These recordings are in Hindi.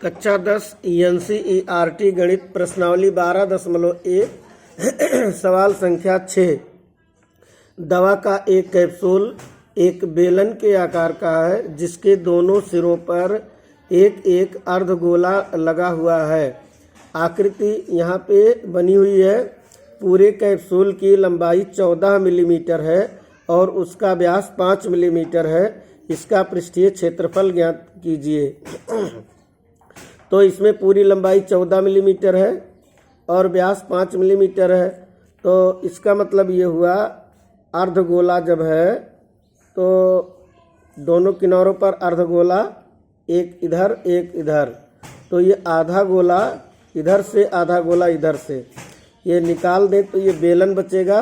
कक्षा 10 NCERT गणित प्रश्नावली 12.1 सवाल संख्या 6। दवा का एक कैप्सूल एक बेलन के आकार का है जिसके दोनों सिरों पर एक एक अर्धगोला लगा हुआ है। आकृति यहाँ पे बनी हुई है। पूरे कैप्सूल की लंबाई 14 मिलीमीटर है और उसका व्यास 5 मिलीमीटर है। इसका पृष्ठीय क्षेत्रफल ज्ञात कीजिए। तो इसमें पूरी लंबाई 14 मिलीमीटर है और व्यास 5 मिलीमीटर है। तो इसका मतलब ये हुआ अर्धगोला जब है तो दोनों किनारों पर अर्धगोला, एक इधर एक इधर, तो ये आधा गोला इधर से आधा गोला इधर से ये निकाल दें तो ये बेलन बचेगा।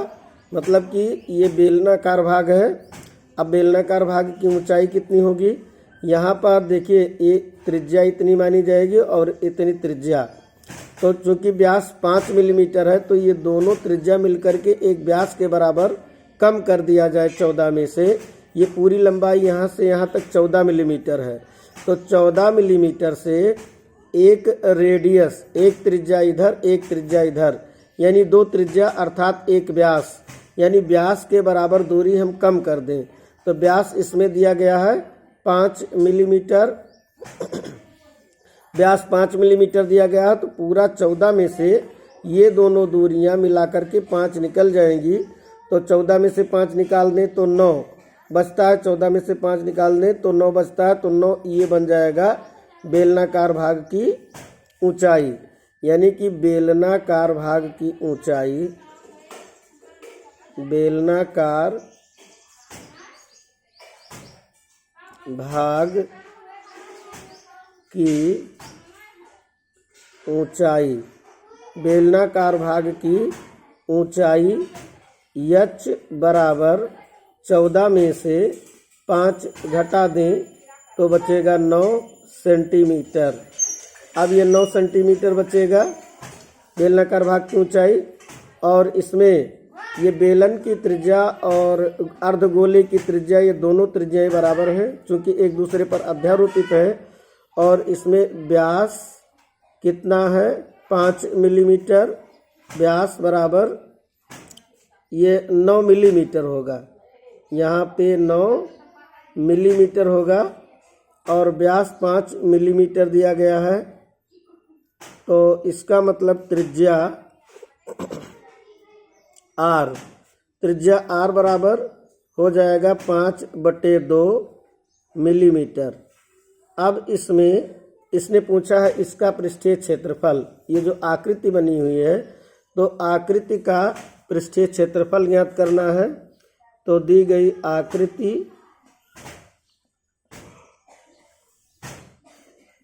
मतलब कि ये बेलनाकार भाग है। अब बेलनाकार भाग की ऊंचाई कितनी होगी? यहाँ पर देखिए ये त्रिज्या इतनी मानी जाएगी और इतनी त्रिज्या। तो चूंकि व्यास 5 मिलीमीटर है तो ये दोनों त्रिज्या मिलकर के एक व्यास के बराबर कम कर दिया जाए 14 में से। ये पूरी लंबाई यहाँ से यहाँ तक 14 मिलीमीटर है। तो 14 मिलीमीटर से एक रेडियस, एक त्रिज्या इधर एक त्रिज्या इधर, यानी दो त्रिज्या अर्थात एक व्यास, यानी व्यास के बराबर दूरी हम कम कर दें। तो व्यास इसमें दिया गया है 5 मिलीमीटर। व्यास 5 मिलीमीटर दिया गया है तो पूरा 14 में से ये दोनों दूरियां मिलाकर के 5 निकल जाएंगी। तो 14 में से 5 निकाल दें तो 9 बचता है। 14 में से 5 निकाल दें तो 9 बचता है। तो 9 ये बन जाएगा बेलनाकार भाग की ऊंचाई। यानी कि बेलनाकार भाग की ऊंचाई, बेलनाकार भाग की ऊंचाई, बेलनाकार भाग की ऊंचाई h बराबर 14 में से 5 घटा दें तो बचेगा 9 सेंटीमीटर। अब ये 9 सेंटीमीटर बचेगा बेलनाकार भाग की ऊंचाई। और इसमें ये बेलन की त्रिज्या और अर्धगोले की त्रिज्या, ये दोनों त्रिज्याएं बराबर हैं क्योंकि एक दूसरे पर अध्यारोपित है। और इसमें व्यास कितना है? 5 मिलीमीटर। व्यास बराबर ये 9 मिलीमीटर होगा। यहाँ पे 9 मिलीमीटर होगा और व्यास 5 मिलीमीटर दिया गया है। तो इसका मतलब त्रिज्या R, त्रिज्या R बराबर हो जाएगा 5/2 मिलीमीटर। अब इसमें इसने पूछा है इसका पृष्ठीय क्षेत्रफल। ये जो आकृति बनी हुई है तो आकृति का पृष्ठीय क्षेत्रफल ज्ञात करना है। तो दी गई आकृति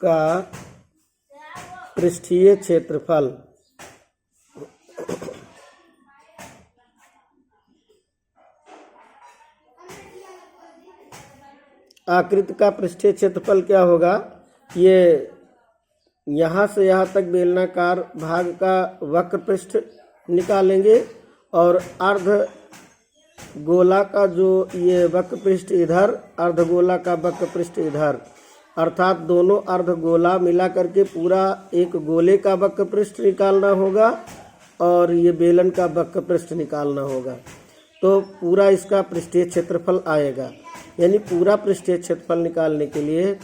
का पृष्ठीय क्षेत्रफल, आकृति का पृष्ठीय क्षेत्रफल क्या होगा? ये यहाँ से यहाँ तक बेलनाकार भाग का वक्र पृष्ठ निकालेंगे और अर्ध गोला का जो ये वक्र पृष्ठ इधर, अर्धगोला का वक्र पृष्ठ इधर, अर्थात दोनों अर्धगोला मिला करके पूरा एक गोले का वक्र पृष्ठ निकालना होगा और ये बेलन का वक्र पृष्ठ निकालना होगा। तो पूरा इसका पृष्ठीय क्षेत्रफल आएगा। यानी पूरा पृष्ठीय क्षेत्रफल निकालने के लिए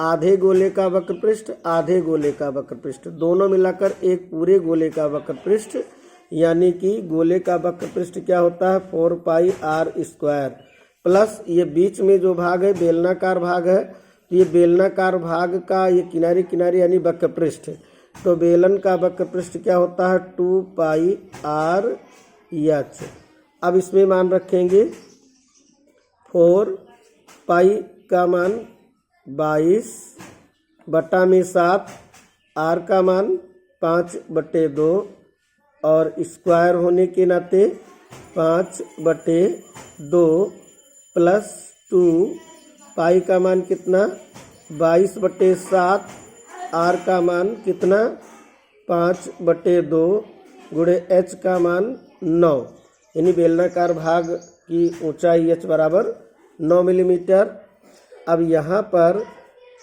आधे गोले का वक्र पृष्ठ, आधे गोले का वक्र पृष्ठ, दोनों मिलाकर एक पूरे गोले का वक्र पृष्ठ, यानी कि गोले का वक्र पृष्ठ क्या होता है? 4πr² प्लस ये बीच में जो भाग है बेलनाकार भाग है। तो ये बेलनाकार भाग का ये किनारे किनारे यानी वक्र पृष्ठ। तो बेलन का वक्र पृष्ठ क्या होता है? 2πrh। अब इसमें मान रखेंगे 4 पाई का मान 22 बटा में 7, आर का मान 5/2 और स्क्वायर होने के नाते 5/2 प्लस 2 पाई का मान कितना? 22/7, आर का मान कितना? 5/2 गुणे h का मान 9। यानी बेलनाकार भाग की ऊंचाई h बराबर 9 मिलीमीटर। अब यहाँ पर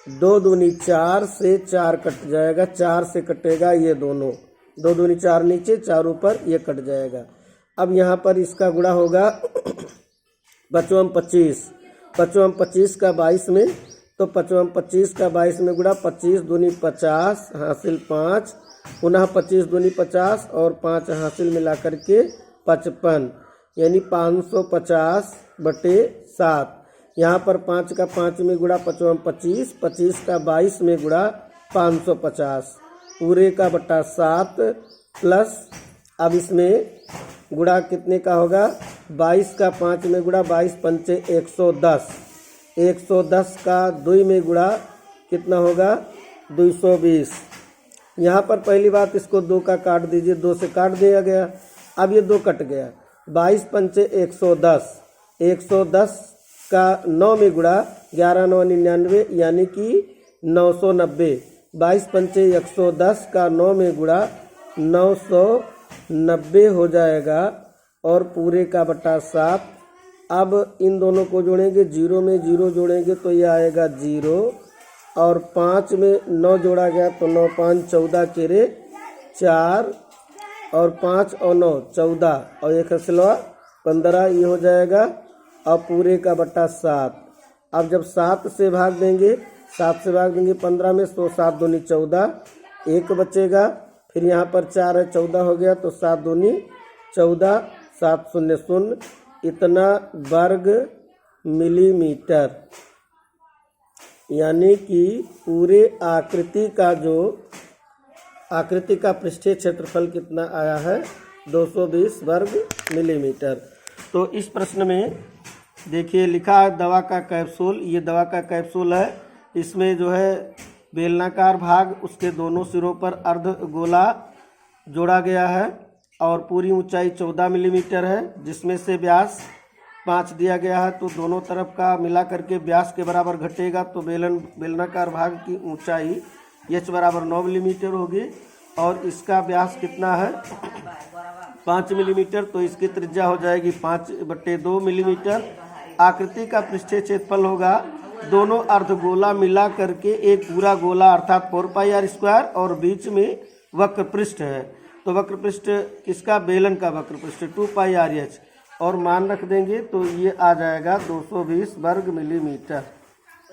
2 दूनी 4 से 4 कट जाएगा, 4 से कटेगा ये दोनों, 2 दूनी 4 नीचे 4 ऊपर, ये कट जाएगा। अब यहाँ पर इसका गुणा होगा 5 25, 5 25 का 22 में, तो 5 25 का 22 में गुणा, 25 दूनी 50 हासिल 5, पुनः 25 दूनी 50 और 5 हासिल मिला करके 55, यानी 550/7। यहाँ पर 5 का 5 में गुणा 5 25, 25 का 22 में गुणा 550, पूरे का बटा 7 प्लस, अब इसमें गुणा कितने का होगा, 22 का 5 में गुणा, 22 पंचे 110, 110 का 2 में गुणा कितना होगा, 220। यहाँ पर पहली बात इसको 2 का काट दीजिए, 2 से काट दिया गया, अब ये 2 कट गया, 22 पंचे 110, 110 का 9 में गुणा, 11 9 99, यानी कि 990, 22 पंचे 110 का 9 में गुणा 990 हो जाएगा, और पूरे का बटा 7। अब इन दोनों को जोड़ेंगे, 0 में 0 जोड़ेंगे तो ये आएगा 0, और 5 में 9 जोड़ा गया तो 9 5 14 केरे 4, और 5 और 9 14, और 1 हसलवा 15, ये हो जाएगा, और पूरे का बटा 7। अब जब 7 से भाग देंगे, 7 से भाग देंगे 15 में, तो 7 दूनी 14, 1 बचेगा, फिर यहाँ पर 4 है, 14 हो गया, तो 7 दूनी 14, 7 शून्य शून्य, इतना वर्ग मिलीमीटर, यानी कि पूरे आकृति का पृष्ठीय क्षेत्रफल कितना आया है, 220 वर्ग मिलीमीटर। तो इस प्रश्न में देखिए लिखा है दवा का कैप्सूल, ये दवा का कैप्सूल है, इसमें जो है बेलनाकार भाग, उसके दोनों सिरों पर अर्ध गोला जोड़ा गया है, और पूरी ऊंचाई 14 मिलीमीटर है, जिसमें से व्यास 5 दिया गया है, तो दोनों तरफ का मिला करके व्यास के बराबर घटेगा, तो बेलनाकार भाग की ऊंचाई h बराबर 9 मिलीमीटर होगी, और इसका व्यास कितना है, 5 मिलीमीटर, तो इसकी त्रिज्या हो जाएगी 5/2 मिलीमीटर। आकृति का पृष्ठीय क्षेत्रफल होगा, दोनों अर्धगोला मिला करके एक पूरा गोला अर्थात 4πr², और बीच में वक्र पृष्ठ है, तो वक्र पृष्ठ किसका, बेलन का वक्र पृष्ठ 2πrh, और मान रख देंगे तो ये आ जाएगा 220 वर्ग मिलीमीटर।